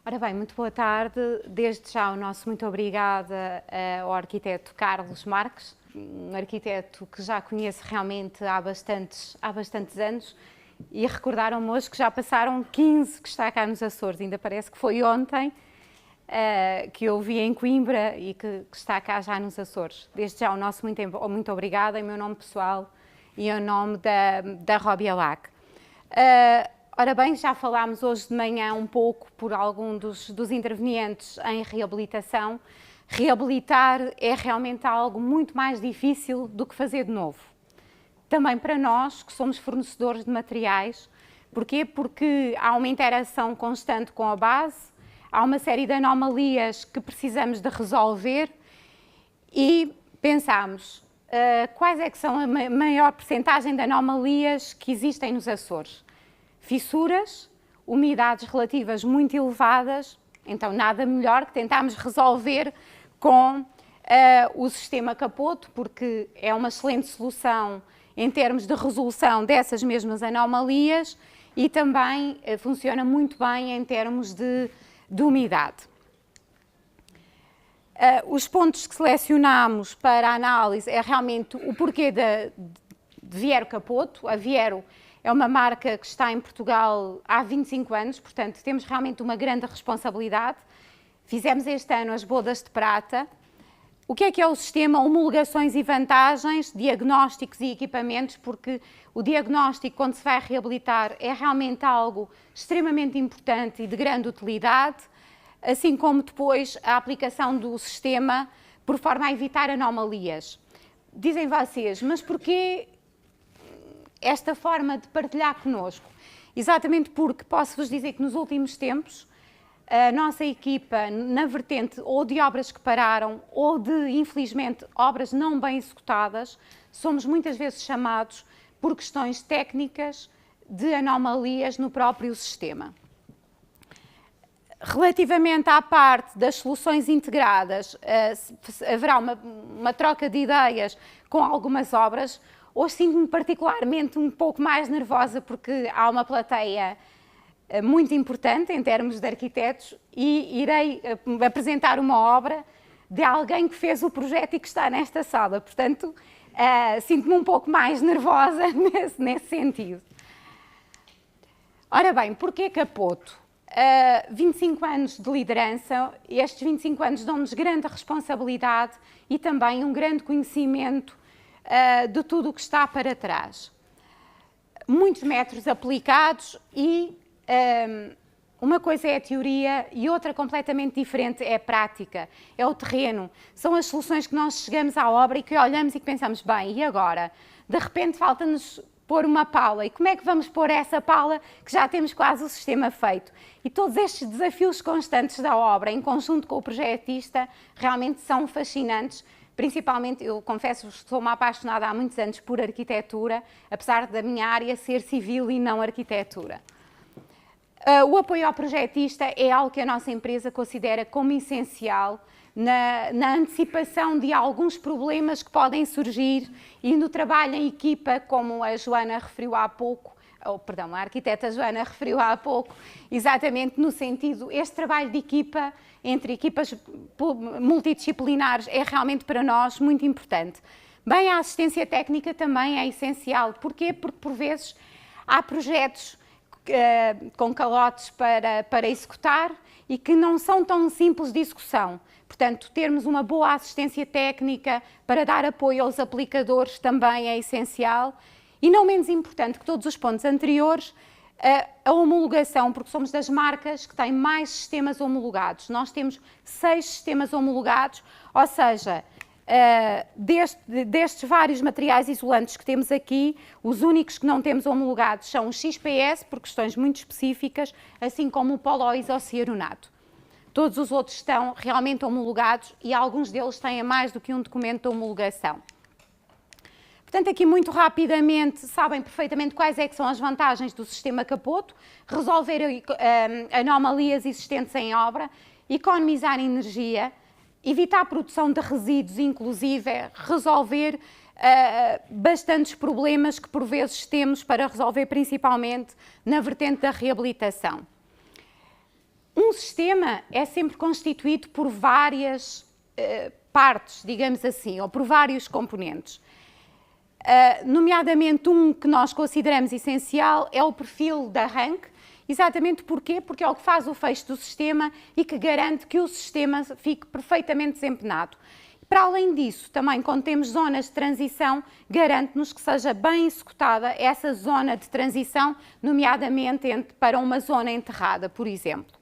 Ora bem, muito boa tarde. Desde já o nosso muito obrigada ao arquiteto Carlos Marques, um arquiteto que já conheço realmente há bastantes anos, e recordaram-me hoje que já passaram 15 que está cá nos Açores, ainda parece que foi ontem que eu vi em Coimbra e que está cá já nos Açores. Desde já o nosso muito obrigada em meu nome pessoal e em nome da Robialac. Ora bem, já falámos hoje de manhã um pouco por algum dos intervenientes em reabilitação. Reabilitar é realmente algo muito mais difícil do que fazer de novo. Também para nós, que somos fornecedores de materiais. Porquê? Porque há uma interação constante com a base, há uma série de anomalias que precisamos de resolver e pensámos quais é que são a maior percentagem de anomalias que existem nos Açores. Fissuras, umidades relativas muito elevadas, então nada melhor que tentarmos resolver com o sistema capoto, porque é uma excelente solução em termos de resolução dessas mesmas anomalias e também funciona muito bem em termos de umidade. Os pontos que selecionamos para análise é realmente o porquê de Viero Capoto. A Viero é uma marca que está em Portugal há 25 anos, portanto temos realmente uma grande responsabilidade. Fizemos este ano as bodas de prata. O que é o sistema? Homologações e vantagens, diagnósticos e equipamentos, porque o diagnóstico, quando se vai reabilitar, é realmente algo extremamente importante e de grande utilidade, assim como depois a aplicação do sistema por forma a evitar anomalias. Dizem vocês, mas porquê esta forma de partilhar connosco? Exatamente porque posso-vos dizer que nos últimos tempos a nossa equipa, na vertente ou de obras que pararam ou de, infelizmente, obras não bem executadas, somos muitas vezes chamados por questões técnicas de anomalias no próprio sistema. Relativamente à parte das soluções integradas, haverá uma troca de ideias com algumas obras. Hoje sinto-me particularmente um pouco mais nervosa porque há uma plateia muito importante em termos de arquitetos e irei apresentar uma obra de alguém que fez o projeto e que está nesta sala. Portanto, sinto-me um pouco mais nervosa nesse sentido. Ora bem, porquê Capoto? 25 anos de liderança, estes 25 anos dão-nos grande responsabilidade e também um grande conhecimento de tudo o que está para trás. Muitos metros aplicados e uma coisa é a teoria e outra completamente diferente é a prática, é o terreno. São as soluções que nós chegamos à obra e que olhamos e que pensamos, bem, e agora? De repente falta-nos pôr uma pala. E como é que vamos pôr essa pala que já temos quase o sistema feito? E todos estes desafios constantes da obra, em conjunto com o projetista, realmente são fascinantes. Principalmente, eu confesso-vos que sou uma apaixonada há muitos anos por arquitetura, apesar da minha área ser civil e não arquitetura. O apoio ao projetista é algo que a nossa empresa considera como essencial na antecipação de alguns problemas que podem surgir e no trabalho em equipa, como a Joana referiu há pouco, a arquiteta Joana referiu há pouco, exatamente no sentido, este trabalho de equipa, entre equipas multidisciplinares, é realmente para nós muito importante. Bem, a assistência técnica também é essencial. Porquê? Porque por vezes há projetos com calotes para executar e que não são tão simples de execução. Portanto, termos uma boa assistência técnica para dar apoio aos aplicadores também é essencial. E não menos importante que todos os pontos anteriores, a homologação, porque somos das marcas que têm mais sistemas homologados. Nós temos 6 sistemas homologados, ou seja, destes vários materiais isolantes que temos aqui, os únicos que não temos homologados são o XPS, por questões muito específicas, assim como o poloisociarunato. Todos os outros estão realmente homologados e alguns deles têm mais do que um documento de homologação. Portanto, aqui muito rapidamente, sabem perfeitamente quais é que são as vantagens do sistema Capoto: resolver anomalias existentes em obra, economizar energia, evitar a produção de resíduos, inclusive resolver bastantes problemas que por vezes temos para resolver, principalmente na vertente da reabilitação. Um sistema é sempre constituído por várias partes, digamos assim, ou por vários componentes. Nomeadamente um que nós consideramos essencial é o perfil de arranque. Exatamente porquê? Porque é o que faz o fecho do sistema e que garante que o sistema fique perfeitamente desempenado. Para além disso, também quando temos zonas de transição, garante-nos que seja bem executada essa zona de transição, nomeadamente para uma zona enterrada, por exemplo.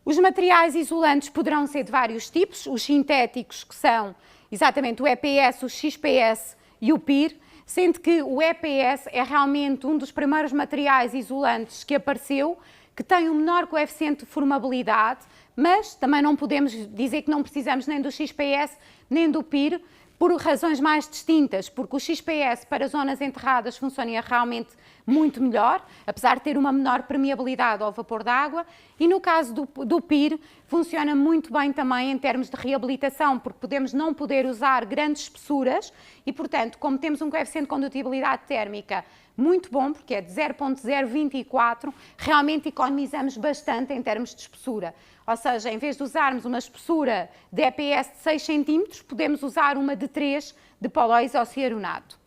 Os materiais isolantes poderão ser de vários tipos, os sintéticos, que são exatamente o EPS, o XPS e o PIR, sendo que o EPS é realmente um dos primeiros materiais isolantes que apareceu, que tem um menor coeficiente de formabilidade, mas também não podemos dizer que não precisamos nem do XPS nem do PIR, por razões mais distintas, porque o XPS para zonas enterradas funciona realmente muito melhor, apesar de ter uma menor permeabilidade ao vapor d'água, e no caso do PIR funciona muito bem também em termos de reabilitação, porque podemos não poder usar grandes espessuras e, portanto, como temos um coeficiente de condutibilidade térmica muito bom, porque é de 0.024, realmente economizamos bastante em termos de espessura. Ou seja, em vez de usarmos uma espessura de EPS de 6 cm, podemos usar uma de 3 de poloisociarunato.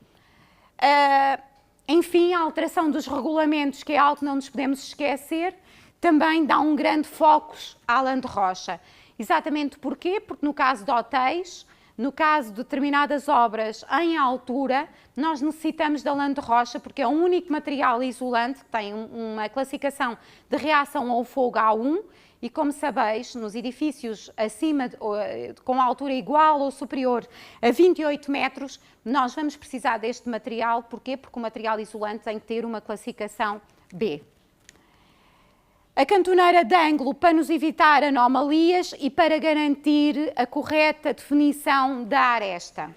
Enfim, a alteração dos regulamentos, que é algo que não nos podemos esquecer, também dá um grande foco à lã de rocha. Exatamente porquê? Porque no caso de hotéis, no caso de determinadas obras em altura, nós necessitamos da lã de rocha porque é o único material isolante que tem uma classificação de reação ao fogo A1 e, como sabeis, nos edifícios acima com altura igual ou superior a 28 metros, nós vamos precisar deste material. Porquê? Porque o material isolante tem que ter uma classificação B. A cantoneira de ângulo para nos evitar anomalias e para garantir a correta definição da aresta.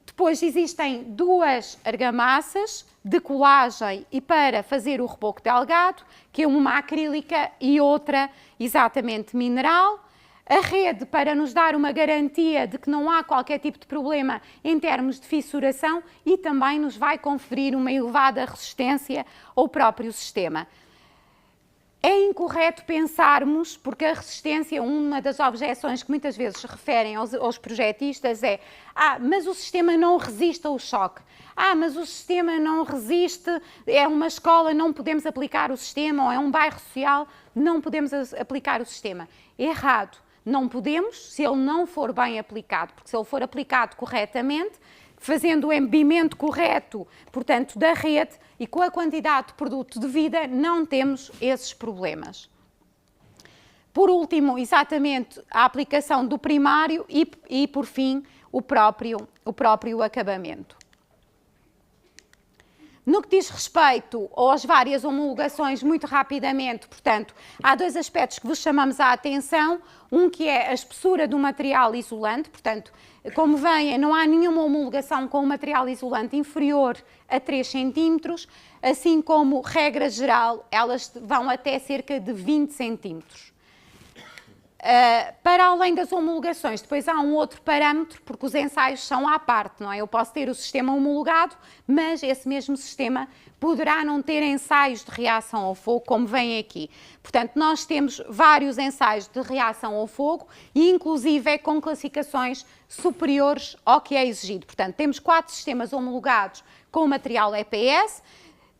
Depois existem duas argamassas de colagem e para fazer o reboco delgado, que é uma acrílica e outra exatamente mineral. A rede para nos dar uma garantia de que não há qualquer tipo de problema em termos de fissuração e também nos vai conferir uma elevada resistência ao próprio sistema. É incorreto pensarmos, porque a resistência, uma das objeções que muitas vezes referem aos projetistas é mas o sistema não resiste ao choque. Mas o sistema não resiste, é uma escola, não podemos aplicar o sistema, ou é um bairro social, não podemos aplicar o sistema. Errado, não podemos se ele não for bem aplicado, porque se ele for aplicado corretamente, fazendo o embebimento correto, portanto, da rede e com a quantidade de produto devida, não temos esses problemas. Por último, exatamente a aplicação do primário e por fim, o próprio acabamento. No que diz respeito às várias homologações, muito rapidamente, portanto, há dois aspectos que vos chamamos a atenção. Um que é a espessura do material isolante, portanto, como veem, não há nenhuma homologação com o material isolante inferior a 3 cm, assim como, regra geral, elas vão até cerca de 20 cm. Para além das homologações, depois há um outro parâmetro, porque os ensaios são à parte, não é? Eu posso ter o sistema homologado, mas esse mesmo sistema poderá não ter ensaios de reação ao fogo, como vem aqui. Portanto, nós temos vários ensaios de reação ao fogo e, inclusive, com classificações superiores ao que é exigido. Portanto, temos 4 sistemas homologados com o material EPS,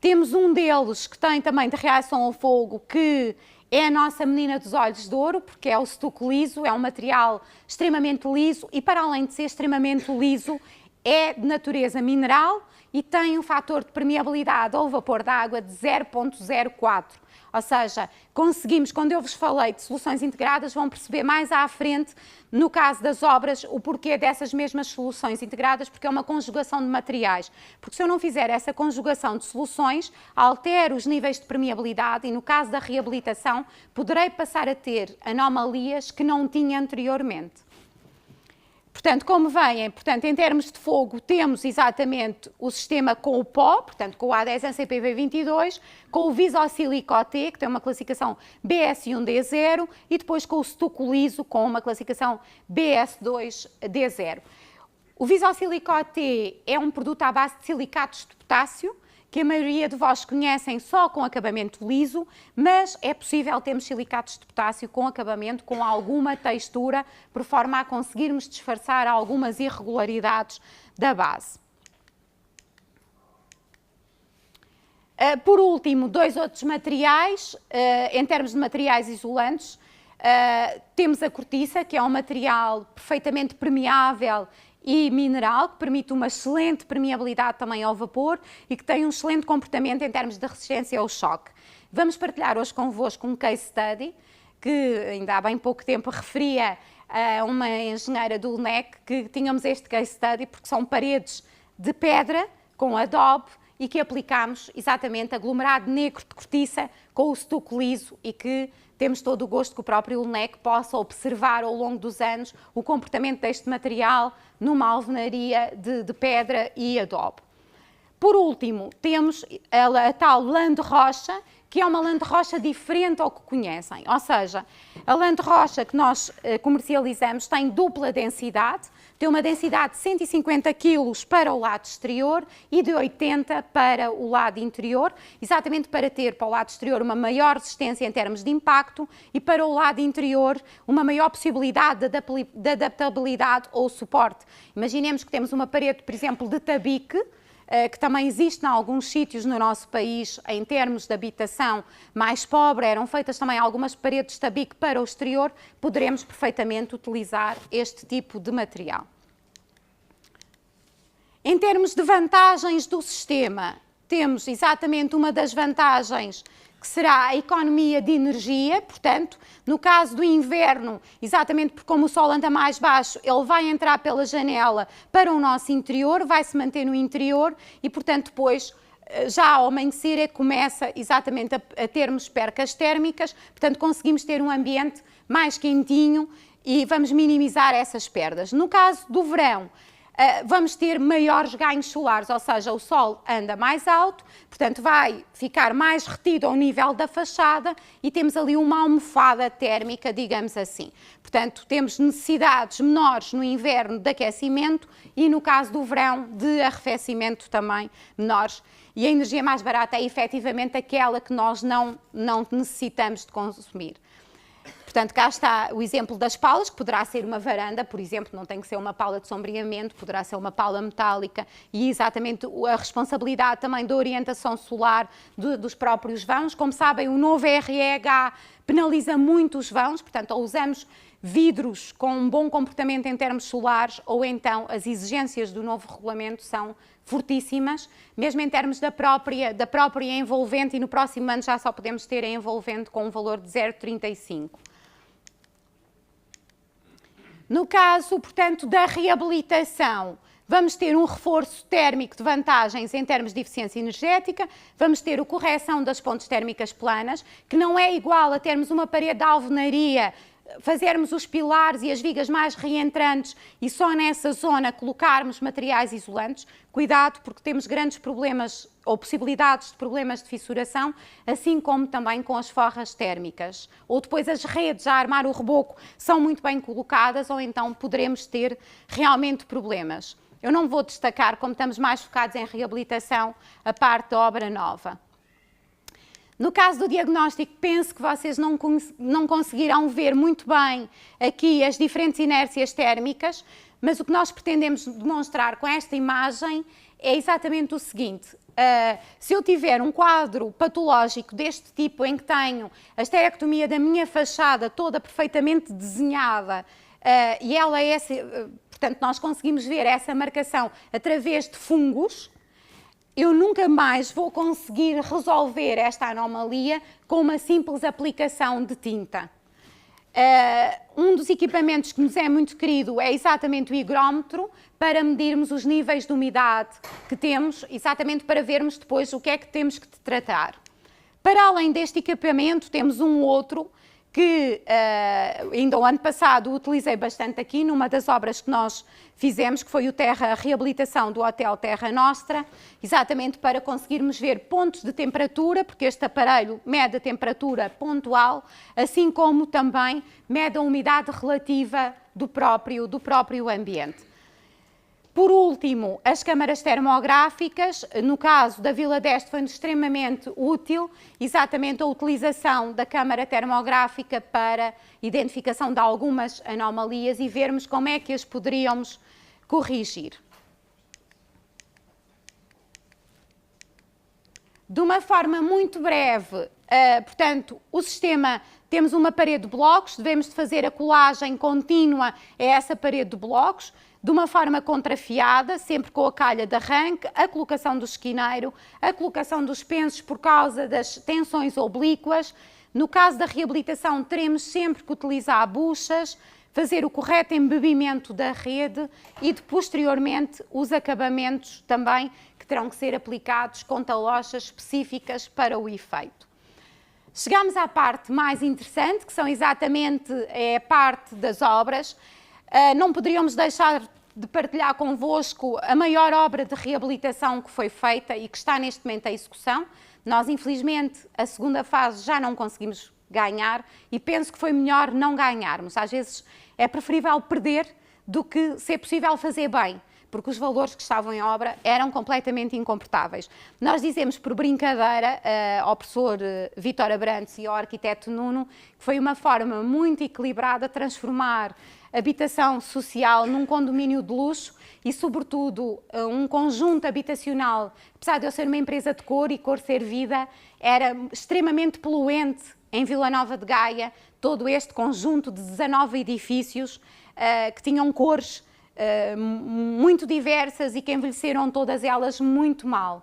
temos um deles que tem também de reação ao fogo, que é a nossa menina dos olhos de ouro, porque é o stucco liso, é um material extremamente liso e, para além de ser extremamente liso, é de natureza mineral e tem um fator de permeabilidade ao vapor d'água de 0.04. Ou seja, conseguimos, quando eu vos falei de soluções integradas, vão perceber mais à frente, no caso das obras, o porquê dessas mesmas soluções integradas, porque é uma conjugação de materiais. Porque se eu não fizer essa conjugação de soluções, altero os níveis de permeabilidade e, no caso da reabilitação, poderei passar a ter anomalias que não tinha anteriormente. Portanto, como veem, em termos de fogo, temos exatamente o sistema com o pó, portanto, com o A10 CPV22, com o Visosilicote, que tem uma classificação BS1D0, e depois com o stucco liso, com uma classificação BS2D0. O Visosilicote é um produto à base de silicatos de potássio, que a maioria de vós conhecem só com acabamento liso, mas é possível termos silicatos de potássio com acabamento, com alguma textura, por forma a conseguirmos disfarçar algumas irregularidades da base. Por último, dois outros materiais, em termos de materiais isolantes, temos a cortiça, que é um material perfeitamente permeável e mineral, que permite uma excelente permeabilidade também ao vapor e que tem um excelente comportamento em termos de resistência ao choque. Vamos partilhar hoje convosco um case study, que ainda há bem pouco tempo referia a uma engenheira do LNEC que tínhamos este case study, porque são paredes de pedra com adobe e que aplicámos exatamente aglomerado negro de cortiça com o estuco liso e que temos todo o gosto que o próprio LNEC possa observar ao longo dos anos o comportamento deste material numa alvenaria de pedra e adobe. Por último, temos a tal lã de rocha, que é uma lã de rocha diferente ao que conhecem. Ou seja, a lã de rocha que nós comercializamos tem dupla densidade, tem uma densidade de 150 kg para o lado exterior e de 80 para o lado interior, exatamente para ter para o lado exterior uma maior resistência em termos de impacto e para o lado interior uma maior possibilidade de adaptabilidade ou suporte. Imaginemos que temos uma parede, por exemplo, de tabique, que também existe em alguns sítios no nosso país, em termos de habitação mais pobre, eram feitas também algumas paredes de tabique para o exterior, poderemos perfeitamente utilizar este tipo de material. Em termos de vantagens do sistema, temos exatamente uma das vantagens que será a economia de energia, portanto, no caso do inverno, exatamente porque como o sol anda mais baixo, ele vai entrar pela janela para o nosso interior, vai se manter no interior e, portanto, depois, já ao amanhecer, é que começa exatamente a termos percas térmicas, portanto, conseguimos ter um ambiente mais quentinho e vamos minimizar essas perdas. No caso do verão, vamos ter maiores ganhos solares, ou seja, o sol anda mais alto, portanto vai ficar mais retido ao nível da fachada e temos ali uma almofada térmica, digamos assim. Portanto, temos necessidades menores no inverno de aquecimento e no caso do verão de arrefecimento também menores. E a energia mais barata é efetivamente aquela que nós não necessitamos de consumir. Portanto, cá está o exemplo das palas, que poderá ser uma varanda, por exemplo, não tem que ser uma pala de sombreamento, poderá ser uma pala metálica e exatamente a responsabilidade também da orientação solar dos próprios vãos. Como sabem, o novo REH penaliza muito os vãos, portanto, ou usamos vidros com um bom comportamento em termos solares ou então as exigências do novo regulamento são fortíssimas, mesmo em termos da própria envolvente e no próximo ano já só podemos ter a envolvente com um valor de 0,35. No caso, portanto, da reabilitação, vamos ter um reforço térmico de vantagens em termos de eficiência energética, vamos ter a correção das pontes térmicas planas, que não é igual a termos uma parede de alvenaria, fazermos os pilares e as vigas mais reentrantes e só nessa zona colocarmos materiais isolantes. Cuidado, porque temos grandes problemas ou possibilidades de problemas de fissuração, assim como também com as forras térmicas. Ou depois as redes a armar o reboco são muito bem colocadas ou então poderemos ter realmente problemas. Eu não vou destacar, como estamos mais focados em reabilitação, a parte da obra nova. No caso do diagnóstico, penso que vocês não conseguirão ver muito bem aqui as diferentes inércias térmicas, mas o que nós pretendemos demonstrar com esta imagem é exatamente o seguinte. Se eu tiver um quadro patológico deste tipo, em que tenho a esterectomia da minha fachada toda perfeitamente desenhada, e ela é, portanto, nós conseguimos ver essa marcação através de fungos, eu nunca mais vou conseguir resolver esta anomalia com uma simples aplicação de tinta. Um dos equipamentos que nos é muito querido é exatamente o higrómetro, para medirmos os níveis de umidade que temos, exatamente para vermos depois o que é que temos que tratar. Para além deste equipamento, temos um outro que ainda o ano passado utilizei bastante aqui, numa das obras que nós fizemos, que foi a reabilitação do Hotel Terra Nostra, exatamente para conseguirmos ver pontos de temperatura, porque este aparelho mede a temperatura pontual, assim como também mede a umidade relativa do próprio ambiente. Por último, as câmaras termográficas, no caso da Vila d'Este foi extremamente útil, exatamente a utilização da câmara termográfica para identificação de algumas anomalias e vermos como é que as poderíamos corrigir. De uma forma muito breve, portanto, o sistema, temos uma parede de blocos, devemos de fazer a colagem contínua a essa parede de blocos, de uma forma contrafiada, sempre com a calha de arranque, a colocação do esquineiro, a colocação dos pensos por causa das tensões oblíquas. No caso da reabilitação, teremos sempre que utilizar buchas, fazer o correto embebimento da rede e, posteriormente, os acabamentos também que terão que ser aplicados com talochas específicas para o efeito. Chegamos à parte mais interessante, que são exatamente a parte das obras. Não poderíamos deixar de partilhar convosco a maior obra de reabilitação que foi feita e que está neste momento em execução. Nós, infelizmente, a segunda fase já não conseguimos ganhar e penso que foi melhor não ganharmos. Às vezes é preferível perder do que ser possível fazer bem, porque os valores que estavam em obra eram completamente incomportáveis. Nós dizemos por brincadeira ao professor Vítor Abrantes e ao arquiteto Nuno que foi uma forma muito equilibrada de transformar habitação social num condomínio de luxo e, sobretudo, um conjunto habitacional. Apesar de eu ser uma empresa de cor e cor ser vida, era extremamente poluente em Vila Nova de Gaia, todo este conjunto de 19 edifícios que tinham cores muito diversas e que envelheceram todas elas muito mal.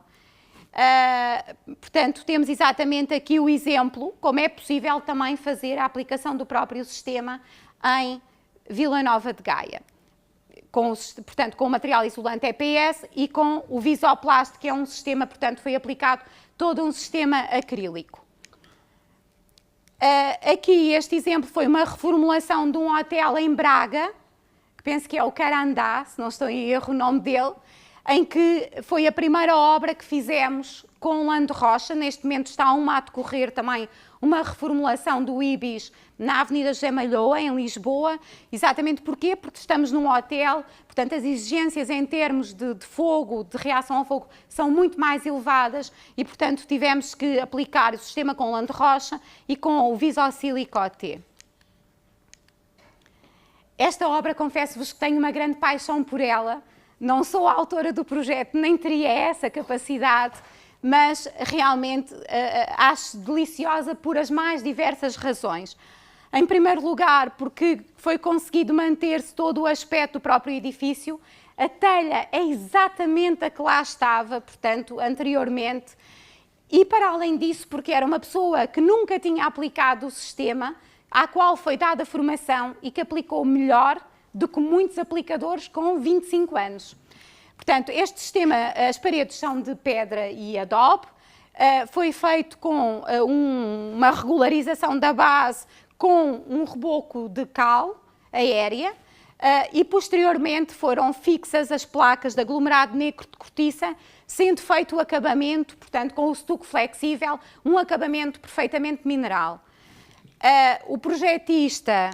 Portanto, temos exatamente aqui o exemplo, como é possível também fazer a aplicação do próprio sistema em Vila Nova de Gaia. Portanto, com o material isolante EPS e com o Visoplast, que é um sistema, portanto, foi aplicado todo um sistema acrílico. Aqui, este exemplo foi uma reformulação de um hotel em Braga, que penso que é o Carandá, se não estou em erro o nome dele, em que foi a primeira obra que fizemos com lã de rocha. Neste momento está a decorrer também uma reformulação do Ibis na Avenida José Malhoa, em Lisboa. Exatamente porquê? Porque estamos num hotel, portanto as exigências em termos de fogo, de reação ao fogo, são muito mais elevadas e, portanto, tivemos que aplicar o sistema com lã de rocha e com o Visosilicote. Esta obra, confesso-vos que tenho uma grande paixão por ela. Não sou a autora do projeto, nem teria essa capacidade, mas realmente acho deliciosa por as mais diversas razões. Em primeiro lugar, porque foi conseguido manter-se todo o aspecto do próprio edifício. A telha é exatamente a que lá estava, portanto, anteriormente. E para além disso, porque era uma pessoa que nunca tinha aplicado o sistema, à qual foi dada formação e que aplicou melhor do que muitos aplicadores com 25 anos. Portanto, este sistema, as paredes são de pedra e adobe, foi feito com uma regularização da base com um reboco de cal aérea e posteriormente foram fixas as placas de aglomerado negro de cortiça, sendo feito o acabamento, portanto, com o estuco flexível, um acabamento perfeitamente mineral. O projetista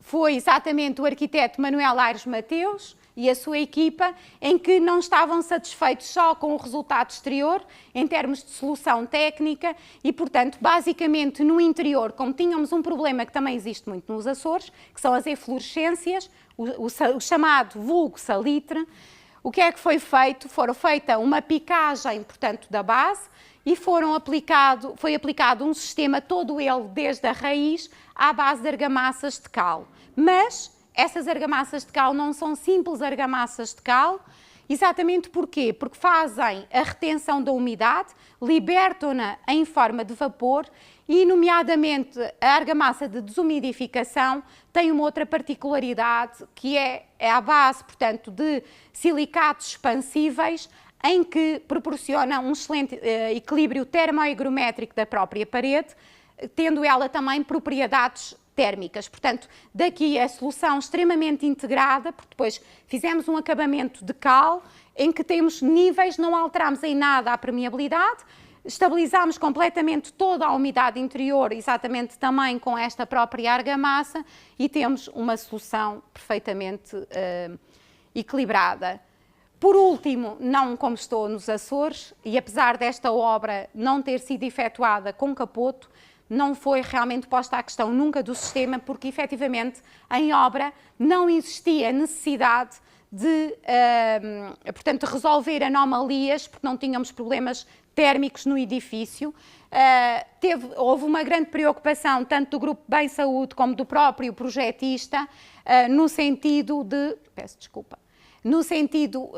foi exatamente o arquiteto Manuel Aires Mateus e a sua equipa, em que não estavam satisfeitos só com o resultado exterior, em termos de solução técnica, e, portanto, basicamente no interior, como tínhamos um problema que também existe muito nos Açores, que são as eflorescências, o chamado vulgo salitre, o que é que foi feito? Foi feita uma picagem, portanto, da base, e foi aplicado um sistema todo ele, desde a raiz, à base de argamassas de cal. Mas essas argamassas de cal não são simples argamassas de cal. Exatamente porquê? Porque fazem a retenção da umidade, libertam-na em forma de vapor e, nomeadamente, a argamassa de desumidificação tem uma outra particularidade, que é a base, portanto, de silicatos expansíveis, em que proporciona um excelente equilíbrio termohigrométrico da própria parede, tendo ela também propriedades térmicas. Portanto, daqui a solução extremamente integrada, porque depois fizemos um acabamento de cal, em que temos níveis, não alteramos em nada a permeabilidade, estabilizamos completamente toda a umidade interior, exatamente também com esta própria argamassa, e temos uma solução perfeitamente equilibrada. Por último, não como estou nos Açores, e apesar desta obra não ter sido efetuada com capoto, não foi realmente posta a questão nunca do sistema, porque efetivamente em obra não existia necessidade de, portanto, resolver anomalias, porque não tínhamos problemas térmicos no edifício. Houve uma grande preocupação, tanto do Grupo Bem Saúde como do próprio projetista, no sentido de... Peço desculpa. No sentido...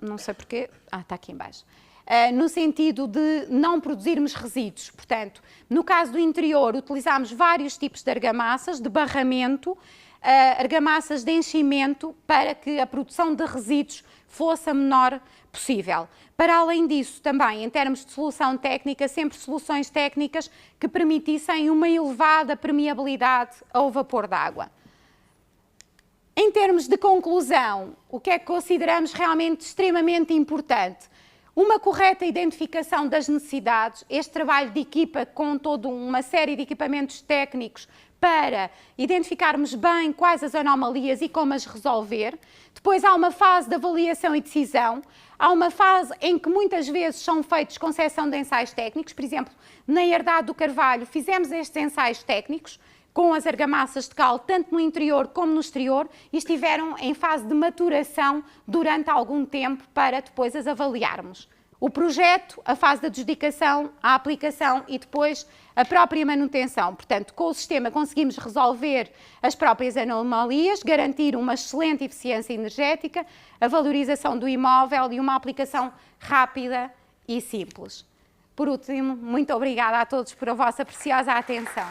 não sei porquê... está aqui em baixo. No sentido de não produzirmos resíduos. Portanto, no caso do interior, utilizámos vários tipos de argamassas, de barramento, argamassas de enchimento, para que a produção de resíduos fosse a menor possível. Para além disso, também, em termos de solução técnica, sempre soluções técnicas que permitissem uma elevada permeabilidade ao vapor d'água. Em termos de conclusão, o que é que consideramos realmente extremamente importante? Uma correta identificação das necessidades, este trabalho de equipa com toda uma série de equipamentos técnicos para identificarmos bem quais as anomalias e como as resolver. Depois há uma fase de avaliação e decisão, há uma fase em que muitas vezes são feitos concessão de ensaios técnicos, por exemplo, na Herdade do Carvalho fizemos estes ensaios técnicos, com as argamassas de cal, tanto no interior como no exterior, e estiveram em fase de maturação durante algum tempo para depois as avaliarmos. O projeto, a fase da adjudicação, a aplicação e depois a própria manutenção. Portanto, com o sistema conseguimos resolver as próprias anomalias, garantir uma excelente eficiência energética, a valorização do imóvel e uma aplicação rápida e simples. Por último, muito obrigada a todos por a vossa preciosa atenção.